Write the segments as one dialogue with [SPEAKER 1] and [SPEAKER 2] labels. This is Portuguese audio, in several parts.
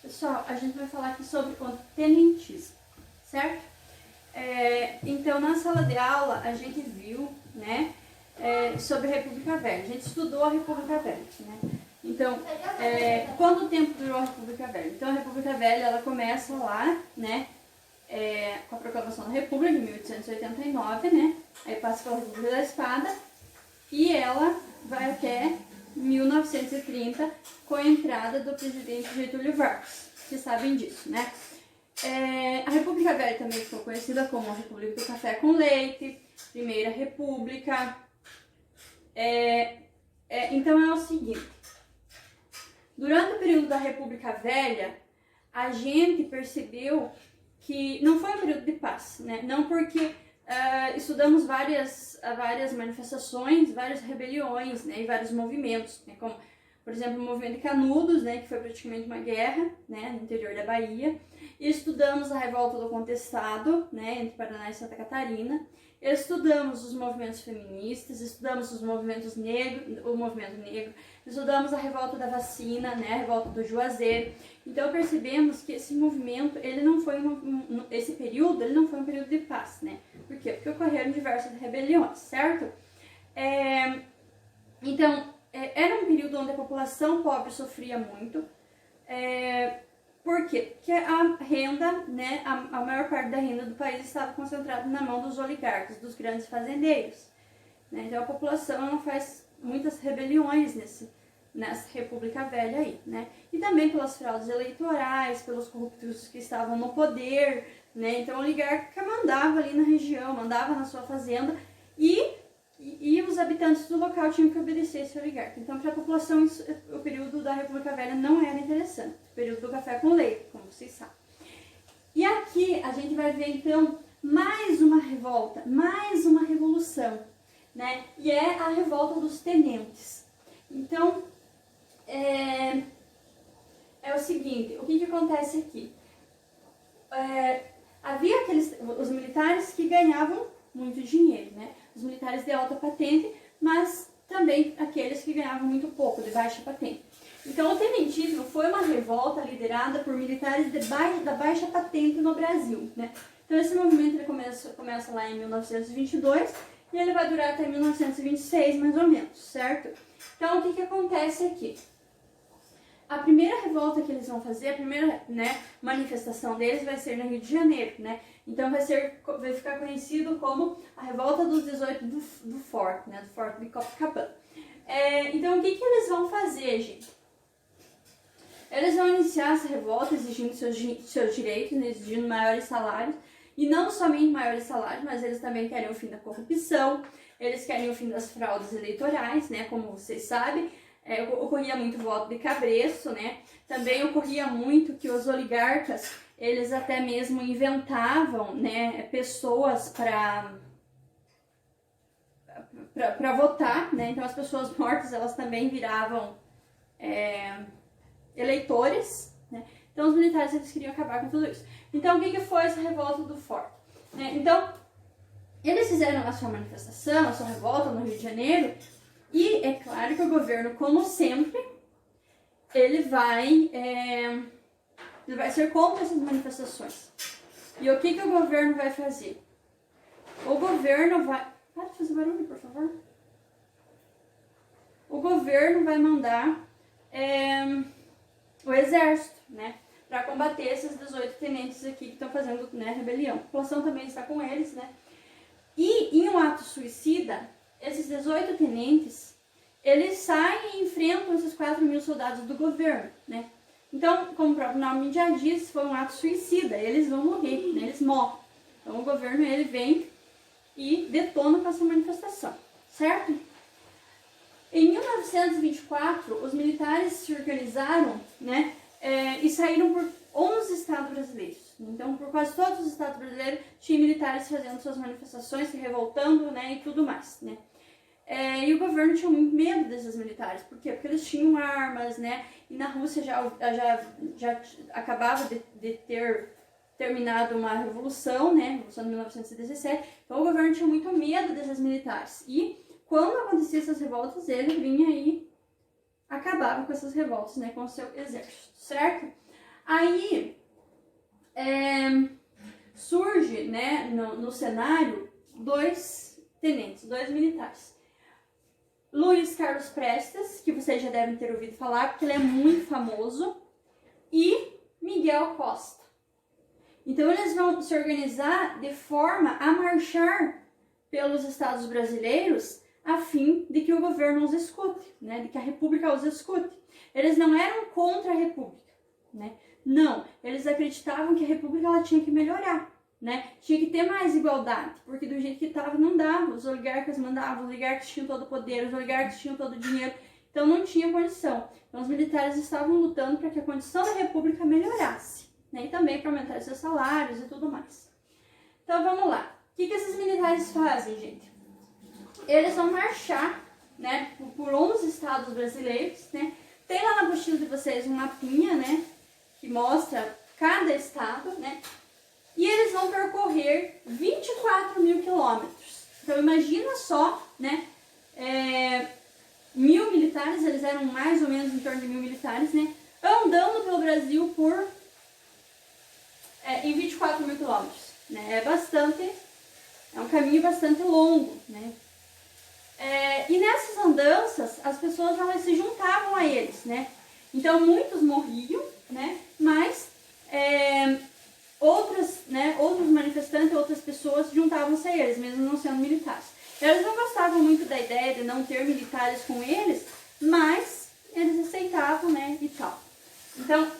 [SPEAKER 1] Pessoal, a gente vai falar aqui sobre o tenentismo, certo? Então, na sala de aula, a gente viu, né, sobre a República Velha. A gente estudou a República Velha, né? Então, quanto tempo durou a República Velha? Então, a República Velha, ela começa lá, né, com a proclamação da República, em 1889, né? Aí passa pela República da Espada e ela vai até 1930, com a entrada do presidente Getúlio Vargas. Vocês sabem disso, né? A República Velha também ficou conhecida como a República do Café com Leite, Primeira República. Então é o seguinte, durante o período da República Velha, a gente percebeu que não foi um período de paz, né? Não porque estudamos várias manifestações, várias rebeliões, né? E vários movimentos, né? Como, por exemplo, o movimento de Canudos, né? Que foi praticamente uma guerra, né? No interior da Bahia. E estudamos a revolta do Contestado, né? Entre Paraná e Santa Catarina. Estudamos os movimentos feministas, estudamos os movimentos negros, o movimento negro, estudamos a revolta da vacina, né, a revolta do Juazeiro. Então percebemos que esse movimento, ele não foi esse período, ele não foi um período de paz, né? Por quê? Porque ocorreram diversas rebeliões, certo? Então, era um período onde a população pobre sofria muito. Por quê? Porque a renda, né, a maior parte da renda do país estava concentrada na mão dos oligarcas, dos grandes fazendeiros, né? Então a população não faz muitas rebeliões nessa República Velha aí, né? E também pelas fraudes eleitorais, pelos corruptos que estavam no poder, né? Então o oligarca mandava ali na região, mandava na sua fazenda e os habitantes do local tinham que obedecer esse oligarca. Então, para a população, o período da República Velha não era interessante. O período do café com leite, como vocês sabem. E aqui a gente vai ver, então, mais uma revolta, mais uma revolução, né? E é a revolta dos tenentes. Então, é o seguinte, o que acontece aqui? Havia os militares que ganhavam muito dinheiro, né? Os militares de alta patente, mas também aqueles que ganhavam muito pouco, de baixa patente. Então, o tenentismo foi uma revolta liderada por militares da baixa patente no Brasil, né? Então, esse movimento ele começa lá em 1922 e ele vai durar até 1926, mais ou menos, certo? Então, o que acontece aqui? A primeira revolta que eles vão fazer, a primeira, né, manifestação deles vai ser no Rio de Janeiro, né? Então vai ficar conhecido como a Revolta dos 18 do Forte, né? Do Forte de Copacabana. Então o que eles vão fazer, gente? Eles vão iniciar essa revolta exigindo seus direitos, né, exigindo maiores salários. E não somente maiores salários, mas eles também querem o fim da corrupção, eles querem o fim das fraudes eleitorais, né? Como vocês sabem. Ocorria muito voto de cabresto, né? Também ocorria muito que os oligarcas, eles até mesmo inventavam, né, pessoas para votar, né? Então as pessoas mortas, elas também viravam eleitores, né? Então os militares, eles queriam acabar com tudo isso. Então o que foi essa revolta do Forte? Então eles fizeram a sua manifestação, a sua revolta no Rio de Janeiro. E é claro que o governo, como sempre, ele vai ser contra essas manifestações. E o que o governo vai fazer? O governo vai... Para de fazer barulho, por favor. O governo vai mandar o exército, né? Para combater esses 18 tenentes aqui que estão fazendo, né, rebelião. A população também está com eles, né? E em um ato suicida, esses 18 tenentes, eles saem e enfrentam esses 4.000 soldados do governo, né? Então, como o próprio nome já diz, foi um ato suicida, eles vão morrer, né? Eles morrem. Então o governo, ele vem e detona com essa manifestação, certo? Em 1924, os militares se organizaram, né? E saíram por 11 estados brasileiros. Então, por quase todos os estados brasileiros, tinha militares fazendo suas manifestações, se revoltando, né, e tudo mais, né. E o governo tinha muito medo desses militares. Por quê? Porque eles tinham armas, né, e na Rússia já acabava de ter terminado uma revolução, né, Revolução de 1917, então o governo tinha muito medo desses militares. E quando aconteciam essas revoltas, ele vinha e acabava com essas revoltas, né, com o seu exército, certo? Aí surge, né, no cenário, dois tenentes, dois militares. Luiz Carlos Prestes, que vocês já devem ter ouvido falar, porque ele é muito famoso, e Miguel Costa. Então eles vão se organizar de forma a marchar pelos estados brasileiros a fim de que o governo os escute, né, de que a república os escute. Eles não eram contra a república, né? Não, eles acreditavam que a república ela tinha que melhorar, né? Tinha que ter mais igualdade, porque do jeito que estava não dava, os oligarcas mandavam, os oligarcas tinham todo o poder, os oligarcas tinham todo o dinheiro, então não tinha condição. Então os militares estavam lutando para que a condição da república melhorasse, né? E também para aumentar seus salários e tudo mais. Então vamos lá, o que esses militares fazem, gente? Eles vão marchar, né, por 11 estados brasileiros, né? Tem lá na apostila de vocês um mapinha, né, que mostra cada estado, né? E eles vão percorrer 24 mil quilômetros. Então imagina só, né, 1.000 militares, eles eram mais ou menos em torno de 1.000 militares, né, andando pelo Brasil em 24 mil quilômetros, né? É um caminho bastante longo, né? E nessas andanças, as pessoas elas se juntavam a eles, né? Então muitos morriam, né? Mas outros manifestantes, outras pessoas juntavam-se a eles, mesmo não sendo militares. Eles não gostavam muito da ideia de não ter militares com eles, mas eles aceitavam, né? E tal. Então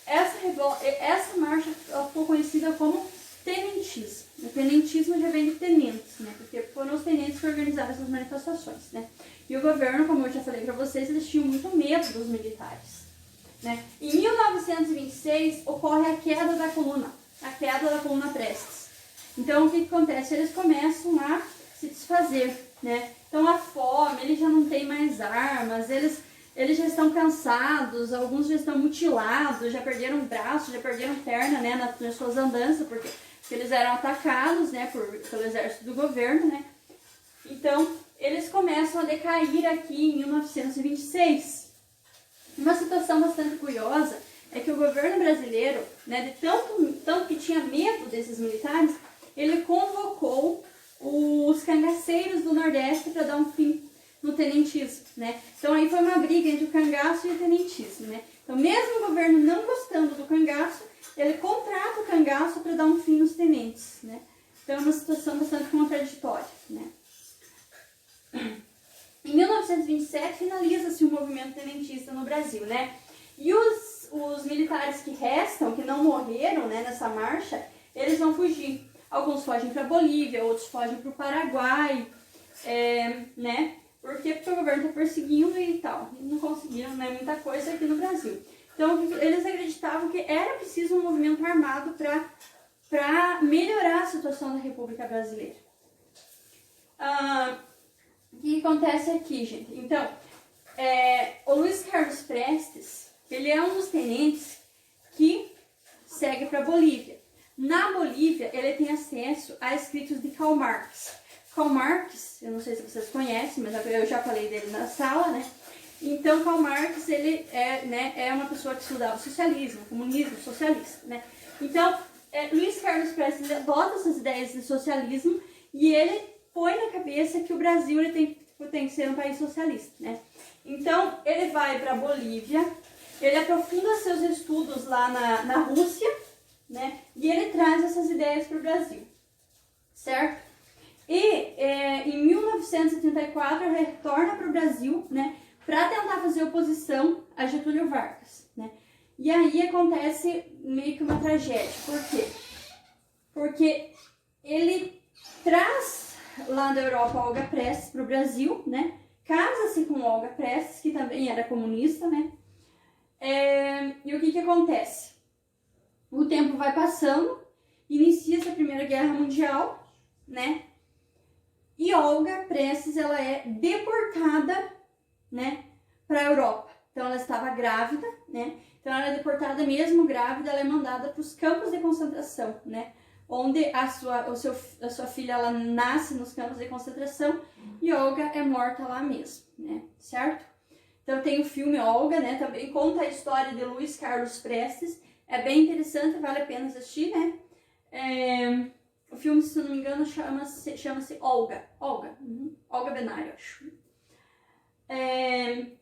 [SPEAKER 1] essa marcha ficou conhecida como tenentismo. O tenentismo já vem de tenentes, né? Porque foram os tenentes que organizaram essas manifestações, né? E o governo, como eu já falei para vocês, eles tinham muito medo dos militares, né? Em 1926 ocorre a queda da coluna Prestes. Então o que acontece? Eles começam a se desfazer, né? Então a fome, eles já não têm mais armas, eles já estão cansados, alguns já estão mutilados, já perderam braço, já perderam perna, né, nas suas andanças, porque eles eram atacados, né, pelo exército do governo, né. Então, eles começam a decair aqui em 1926. Uma situação bastante curiosa é que o governo brasileiro, né, de tanto que tinha medo desses militares, ele convocou os cangaceiros do Nordeste para dar um fim no tenentismo, né? Então aí foi uma briga entre o cangaço e o tenentismo, né? Então mesmo o governo não gostando do cangaço, ele contrata o cangaço para dar um fim nos tenentes, né? Então é uma situação bastante contraditória, né? Em 1927 finaliza-se o movimento tenentista no Brasil, né? E os militares que restam, que não morreram, né, nessa marcha, eles vão fugir. Alguns fogem para Bolívia, outros fogem para o Paraguai, né? Porque o governo está perseguindo e tal. E não conseguiram, né, muita coisa aqui no Brasil. Então, eles acreditavam que era preciso um movimento armado para melhorar a situação da República Brasileira. O que acontece aqui, gente? Então, o Luiz Carlos Prestes, ele é um dos tenentes que segue para a Bolívia. Na Bolívia, ele tem acesso a escritos de Karl Marx. Karl Marx, eu não sei se vocês conhecem, mas eu já falei dele na sala, né? Então, Karl Marx, ele é uma pessoa que estudava socialismo, comunismo, socialista, né? Então, Luiz Carlos Prestes adota essas ideias de socialismo e ele põe na cabeça que o Brasil ele tem que ser um país socialista, né? Então, ele vai para a Bolívia, ele aprofunda seus estudos lá na Rússia, né? E ele traz essas ideias para o Brasil, certo? E em 1974 ele retorna para o Brasil, né, para tentar fazer oposição a Getúlio Vargas, né? E aí acontece meio que uma tragédia. Por quê? Porque ele traz lá da Europa a Olga Prestes para o Brasil, né? Casa-se com Olga Prestes, que também era comunista, né? E o que acontece? O tempo vai passando, inicia-se a Primeira Guerra Mundial, né? E Olga Prestes, ela é deportada, né, para a Europa. Então ela estava grávida, né? Então ela é deportada mesmo grávida, ela é mandada para os campos de concentração, né? Onde a sua filha ela nasce nos campos de concentração e Olga é morta lá mesmo, né? Certo? Então tem o filme Olga, né? Também conta a história de Luiz Carlos Prestes, É bem interessante, vale a pena assistir, né? O filme, se não me engano, chama-se Olga. Olga Benário, acho.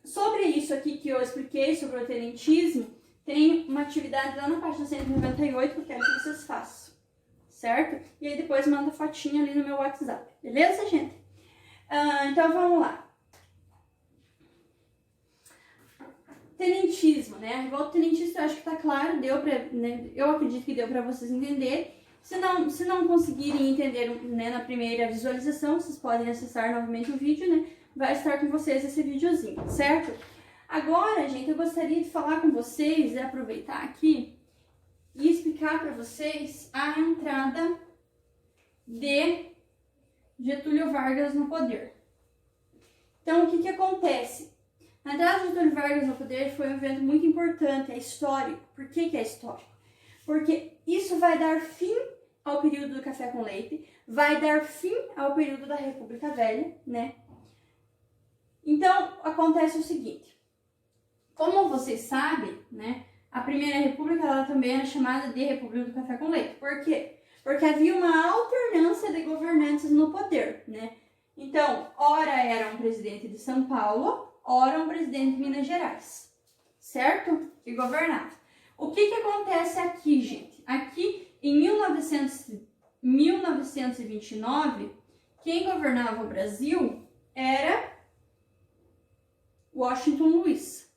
[SPEAKER 1] Sobre isso aqui que eu expliquei, sobre o tenentismo, tem uma atividade lá na página 198 que eu quero que vocês façam, certo? E aí depois manda fotinha ali no meu WhatsApp, beleza, gente? Então vamos lá. Tenentismo, né? A revolta tenentista eu acho que tá claro, né? Eu acredito que deu para vocês entenderem. Se não conseguirem entender, né, na primeira visualização, vocês podem acessar novamente o vídeo, né? Vai estar com vocês esse videozinho, certo? Agora, gente, eu gostaria de falar com vocês e aproveitar aqui e explicar para vocês a entrada de Getúlio Vargas no poder. Então, o que acontece? A entrada de Getúlio Vargas no poder foi um evento muito importante, é histórico. Por que é histórico? Porque isso vai dar fim ao período do café com leite, vai dar fim ao período da República Velha, né? Então, acontece o seguinte, como vocês sabem, né, a Primeira República ela também era chamada de República do Café com Leite. Por quê? Porque havia uma alternância de governantes no poder, né? Então, ora era um presidente de São Paulo, ora um presidente de Minas Gerais, certo? Que governava. O que acontece aqui, gente? Aqui, em 1929, quem governava o Brasil era Washington Luiz,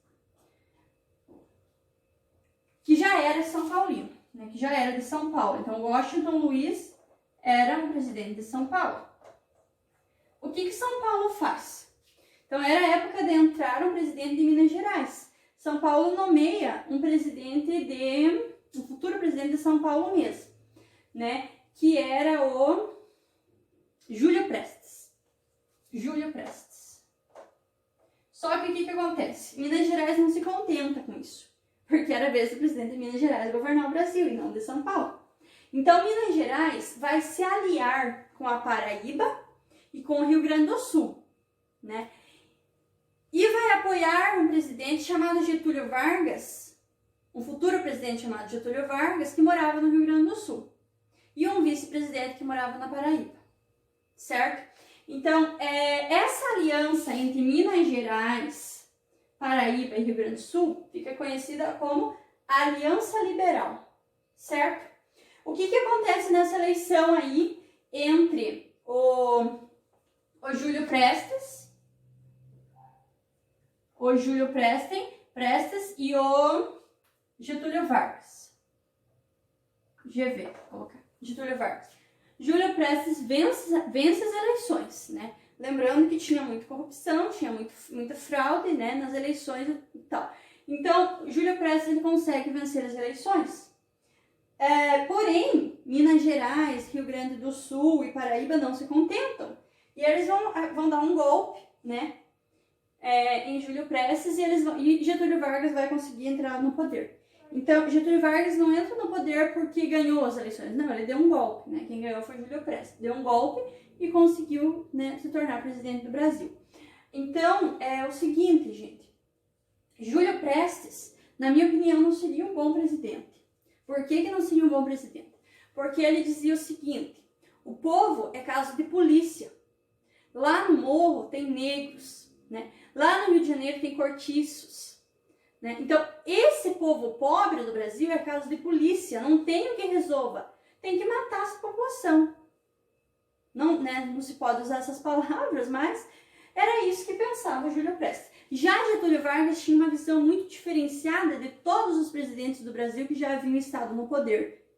[SPEAKER 1] que já era São Paulino, né? Que já era de São Paulo. Então, Washington Luiz era um presidente de São Paulo. O que São Paulo faz? Então, era a época de entrar um presidente de Minas Gerais. São Paulo nomeia um futuro presidente de São Paulo mesmo, né? Que era o Júlio Prestes. Júlio Prestes. Só que o que acontece? Minas Gerais não se contenta com isso, porque era a vez do presidente de Minas Gerais governar o Brasil e não de São Paulo. Então, Minas Gerais vai se aliar com a Paraíba e com o Rio Grande do Sul, né? E vai apoiar um presidente chamado Getúlio Vargas, um futuro presidente chamado Getúlio Vargas, que morava no Rio Grande do Sul, e um vice-presidente que morava na Paraíba, certo? Então, essa aliança entre Minas Gerais, Paraíba e Rio Grande do Sul fica conhecida como Aliança Liberal, certo? O que acontece nessa eleição aí entre o Júlio Prestes e o Getúlio Vargas. GV, vou colocar. Getúlio Vargas. Júlio Prestes vence as eleições, né? Lembrando que tinha muita corrupção, tinha muita fraude, né, nas eleições e tal. Então, Júlio Prestes ele consegue vencer as eleições. Porém, Minas Gerais, Rio Grande do Sul e Paraíba não se contentam. E eles vão dar um golpe, né, em Júlio Prestes e Getúlio Vargas vai conseguir entrar no poder. Então, Getúlio Vargas não entra no poder porque ganhou as eleições. Não, ele deu um golpe, né? Quem ganhou foi Júlio Prestes. Deu um golpe e conseguiu, né, se tornar presidente do Brasil. Então, é o seguinte, gente. Júlio Prestes, na minha opinião, não seria um bom presidente. Por que não seria um bom presidente? Porque ele dizia o seguinte, o povo é caso de polícia. Lá no morro tem negros, né? Lá no Rio de Janeiro tem cortiços. Né? Então, esse povo pobre do Brasil é caso de polícia, não tem o que resolva, tem que matar essa população. Não, né, não se pode usar essas palavras, mas era isso que pensava Júlio Prestes. Já Getúlio Vargas tinha uma visão muito diferenciada de todos os presidentes do Brasil que já haviam estado no poder.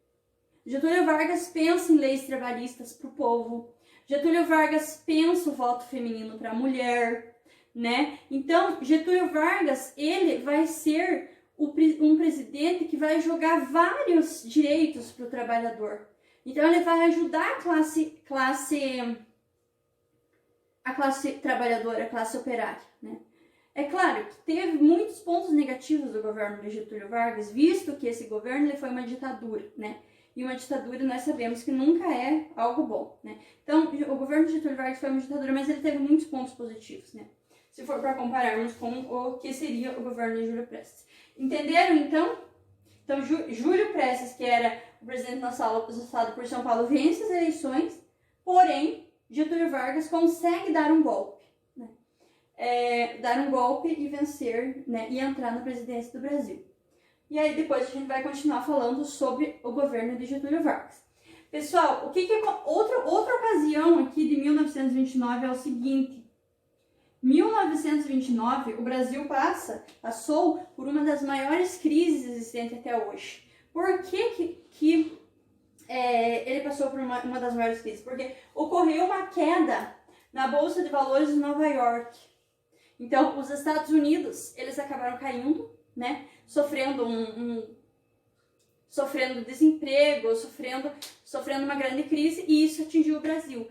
[SPEAKER 1] Getúlio Vargas pensa em leis trabalhistas para o povo, Getúlio Vargas pensa o voto feminino para a mulher, né? Então, Getúlio Vargas, ele vai ser um presidente que vai jogar vários direitos para o trabalhador. Então, ele vai ajudar a classe trabalhadora, a classe operária, né? É claro que teve muitos pontos negativos do governo de Getúlio Vargas, visto que esse governo ele foi uma ditadura, né? E uma ditadura nós sabemos que nunca é algo bom, né? Então, o governo de Getúlio Vargas foi uma ditadura, mas ele teve muitos pontos positivos, né? Se for para compararmos com o que seria o governo de Júlio Prestes. Entenderam, então? Então, Júlio Prestes, que era o presidente do Estado por São Paulo, vence as eleições, porém, Getúlio Vargas consegue dar um golpe. Né? Dar um golpe e vencer, né? E entrar na presidência do Brasil. E aí depois a gente vai continuar falando sobre o governo de Getúlio Vargas. Pessoal, outra ocasião aqui de 1929 é o seguinte. 1929, o Brasil passou por uma das maiores crises existentes até hoje. Por que ele passou por uma das maiores crises? Porque ocorreu uma queda na Bolsa de Valores de Nova York. Então, os Estados Unidos, eles acabaram caindo, né? Sofrendo sofrendo desemprego, sofrendo uma grande crise, e isso atingiu o Brasil.